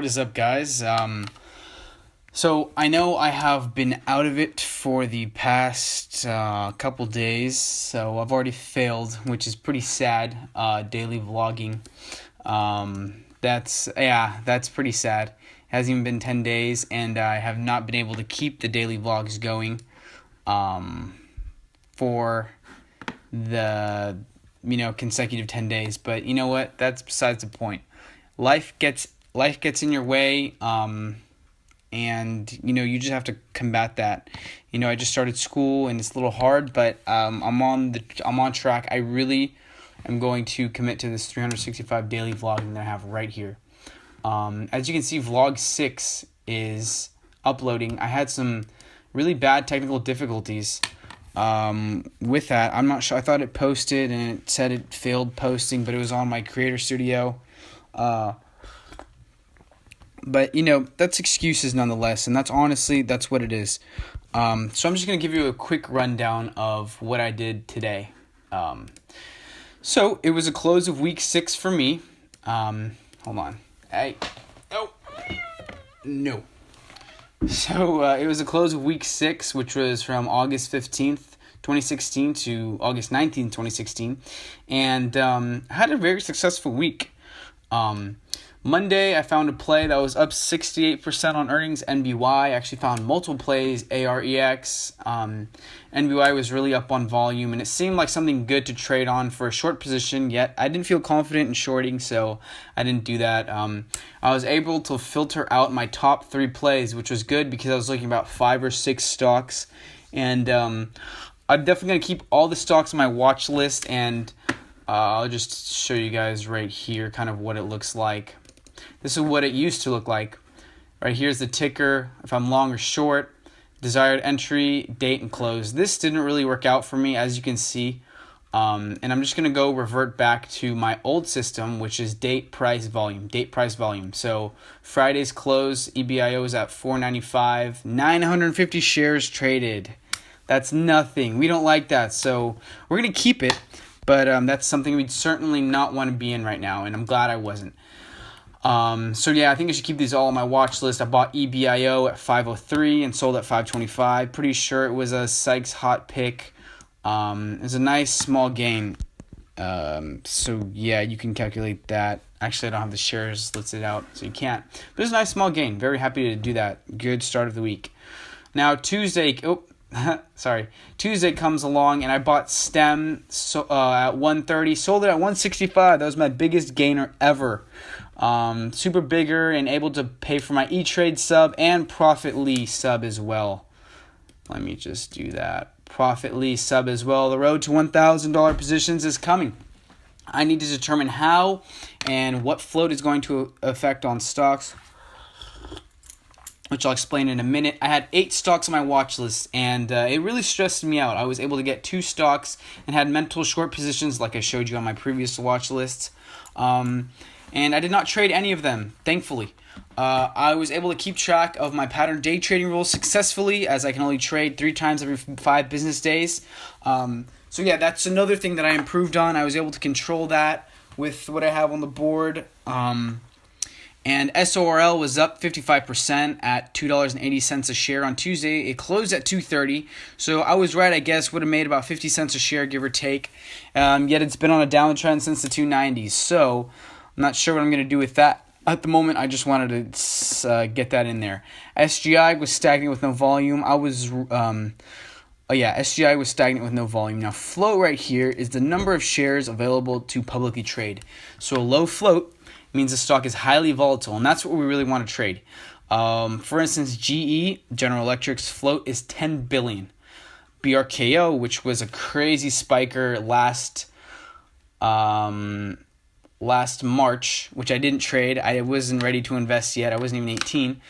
What is up, guys? So I know I have been out of it for the past couple days, so I've already failed, which is pretty sad. Daily vlogging. That's pretty sad. It hasn't even been 10 days, and I have not been able to keep the daily vlogs going for the consecutive 10 days. But you know what? That's besides the point. Life gets in your way, and you just have to combat that. I just started school and it's a little hard, but I'm on track. I really am going to commit to this 365 daily vlogging that I have right here. As you can see, vlog 6 is uploading. I had some really bad technical difficulties with that. I'm not sure. I thought it posted and it said it failed posting, but it was on my Creator Studio. But that's excuses nonetheless, and that's what it is. So I'm just gonna give you a quick rundown of what I did today. So it was a close of week 6 for me. Hold on. Hey. Oh. No. So it was a close of week 6, which was from August 15th, 2016 to August 19th, 2016. And I had a very successful week. Monday, I found a play that was up 68% on earnings, NBY. I actually found multiple plays, AREX. NBY was really up on volume, and it seemed like something good to trade on for a short position, yet I didn't feel confident in shorting, so I didn't do that. I was able to filter out my top 3 plays, which was good because I was looking about 5 or 6 stocks, and I'm definitely going to keep all the stocks on my watch list, and I'll just show you guys right here kind of what it looks like. This is what it used to look like. Right here's the ticker, if I'm long or short, desired entry, date, and close. This didn't really work out for me, as you can see. And I'm just going to revert back to my old system, which is date, price, volume. Date, price, volume. So Friday's close, EBIO is at 495, 950 shares traded. That's nothing. We don't like that. So we're going to keep it, but that's something we'd certainly not want to be in right now, and I'm glad I wasn't. So yeah, I think I should keep these all on my watch list. I bought EBIO at 503 and sold at 525. Pretty sure it was a Sykes hot pick. It was a nice small gain. So yeah, you can calculate that. Actually, I don't have the shares listed out, so you can't. But it was a nice small gain. Very happy to do that. Good start of the week. Now Tuesday, Tuesday comes along, and I bought STEM at 130, sold it at 165. That was my biggest gainer ever. Super bigger and able to pay for my E-Trade sub and Profitly sub as well. Let me just do that. Profitly sub as well. The road to $1,000 positions is coming. I need to determine how and what float is going to affect on stocks, which I'll explain in a minute. I had 8 stocks on my watch list, and it really stressed me out. I was able to get 2 stocks and had mental short positions like I showed you on my previous watch lists. And I did not trade any of them, thankfully. I was able to keep track of my pattern day trading rules successfully, as I can only trade 3 times every 5 business days. So yeah, that's another thing that I improved on. I was able to control that with what I have on the board. And SORL was up 55% at $2.80 a share on Tuesday. It closed at $2.30, so I was right, I guess. Would have made about 50 cents a share, give or take. Yet it's been on a downtrend since the 290s, so I'm not sure what I'm going to do with that. At the moment, I just wanted to get that in there. SGI was stagnant with no volume. SGI was stagnant with no volume. Now, float right here is the number of shares available to publicly trade. So a low float means the stock is highly volatile, and that's what we really want to trade. For instance, GE, General Electric's float is 10 billion. BRKO, which was a crazy spiker last March, which I didn't trade. I wasn't ready to invest yet. I wasn't even 18.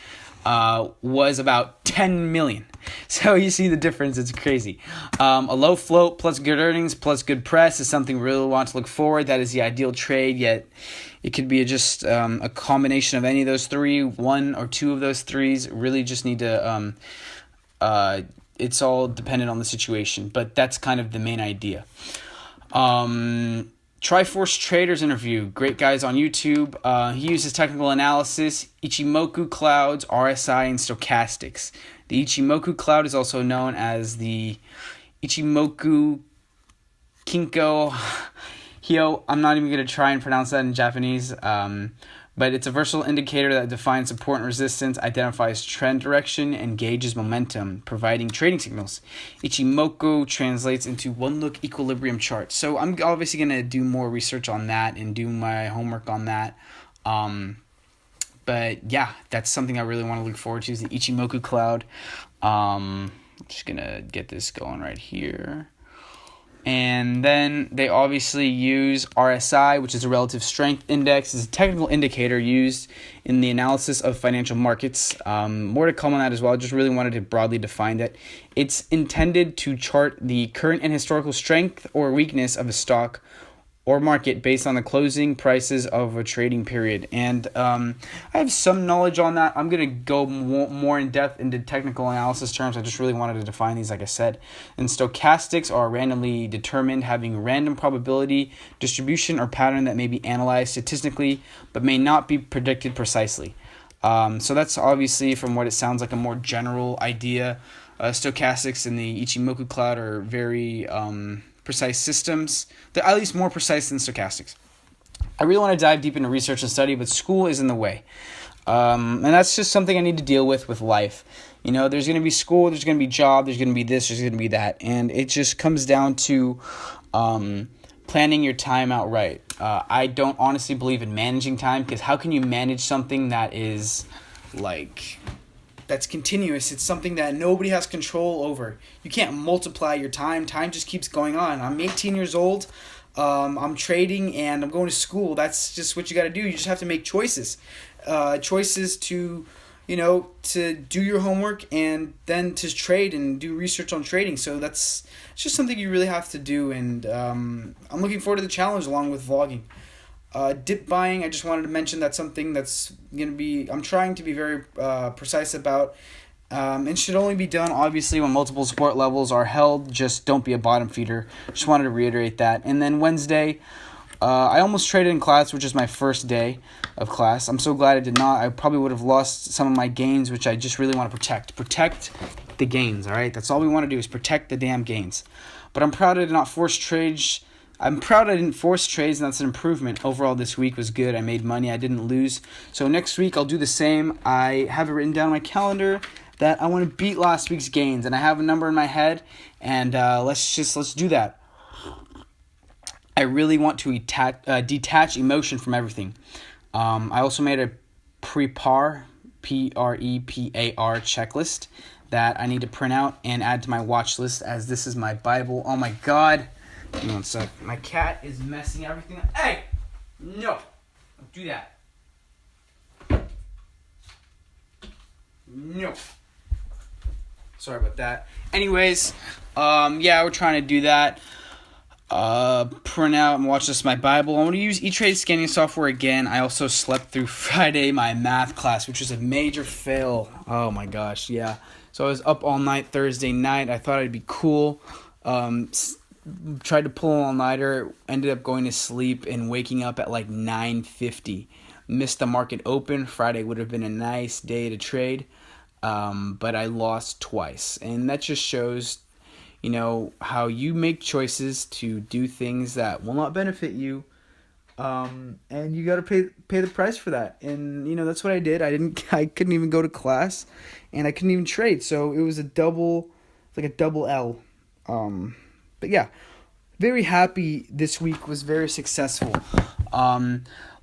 Was about 10 million. So you see the difference. It's crazy. A low float plus good earnings plus good press is something we really want to look forward. That is the ideal trade, yet it could be just a combination of any of those 3, 1 or 2 of those 3s. Really just need to, it's all dependent on the situation, but that's kind of the main idea. Triforce Traders interview. Great guys on YouTube. He uses technical analysis, Ichimoku clouds, RSI, and stochastics. The Ichimoku cloud is also known as the Ichimoku Kinko Hyo. I'm not even going to try and pronounce that in Japanese. But it's a versatile indicator that defines support and resistance, identifies trend direction, and gauges momentum, providing trading signals. Ichimoku translates into one-look equilibrium chart. So I'm obviously going to do more research on that and do my homework on that. But yeah, that's something I really want to look forward to, is the Ichimoku cloud. I'm just going to get this going right here. And then they obviously use RSI, which is a relative strength index. It's a technical indicator used in the analysis of financial markets. More to come on that as well. I just really wanted to broadly define that. It's intended to chart the current and historical strength or weakness of a stock or market based on the closing prices of a trading period. And I have some knowledge on that. I'm going to go more in depth into technical analysis terms. I just really wanted to define these, like I said. And stochastics are randomly determined, having random probability, distribution, or pattern that may be analyzed statistically, but may not be predicted precisely. So that's obviously, from what it sounds like, a more general idea. Stochastics and the Ichimoku cloud are very precise systems. They're at least more precise than stochastics. I really want to dive deep into research and study, but school is in the way. And that's just something I need to deal with life. You know, there's going to be school, there's going to be job, there's going to be this, there's going to be that. And it just comes down to planning your time out right. I don't honestly believe in managing time, because how can you manage something that is that's continuous? It's something that nobody has control over. You can't multiply your time. Time just keeps going on. I'm 18 years old. I'm trading and I'm going to school. That's just what you got to do. You just have to make choices. Choices to, to do your homework and then to trade and do research on trading. So it's just something you really have to do. And I'm looking forward to the challenge along with vlogging. Dip buying, I just wanted to mention that's something that's going to be, I'm trying to be very precise about. It should only be done, obviously, when multiple support levels are held. Just don't be a bottom feeder. Just wanted to reiterate that. And then Wednesday, I almost traded in class, which is my first day of class. I'm so glad I did not. I probably would have lost some of my gains, which I just really want to protect. Protect the gains, all right? That's all we want to do, is protect the damn gains. But I'm proud I did not force trades. I'm proud I didn't force trades, and that's an improvement. Overall, this week was good. I made money. I didn't lose. So next week, I'll do the same. I have it written down on my calendar that I want to beat last week's gains, and I have a number in my head, and let's do that. I really want to detach emotion from everything. I also made a prepar, Prepar checklist that I need to print out and add to my watch list, as this is my Bible. Oh my God. Hang on a sec. My cat is messing everything up. Hey! No! Don't do that. No. Sorry about that. Anyways, we're trying to do that. Print out and watch this my Bible. I want to use E-Trade scanning software again. I also slept through Friday, my math class, which was a major fail. Oh my gosh, yeah. So I was up all night Thursday night. I thought it'd be cool. Tried to pull an all-nighter, ended up going to sleep and waking up at 9:50. Missed the market open. Friday would have been a nice day to trade, but I lost twice. And that just shows, how you make choices to do things that will not benefit you, and you got to pay the price for that. And that's what I did. I couldn't even go to class, and I couldn't even trade. So it was a double L. But yeah, very happy this week was very successful.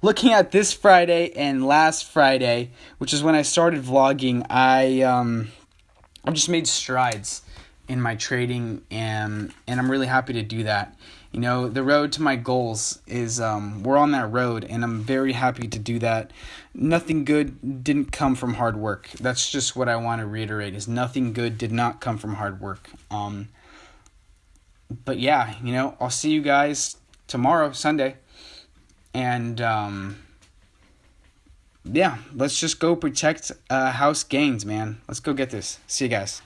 Looking at this Friday and last Friday, which is when I started vlogging, I just made strides in my trading, and I'm really happy to do that. The road to my goals is, we're on that road, and I'm very happy to do that. Nothing good didn't come from hard work. That's just what I want to reiterate, is nothing good did not come from hard work. But yeah, I'll see you guys tomorrow, Sunday. And let's just go protect house gains, man. Let's go get this. See you guys.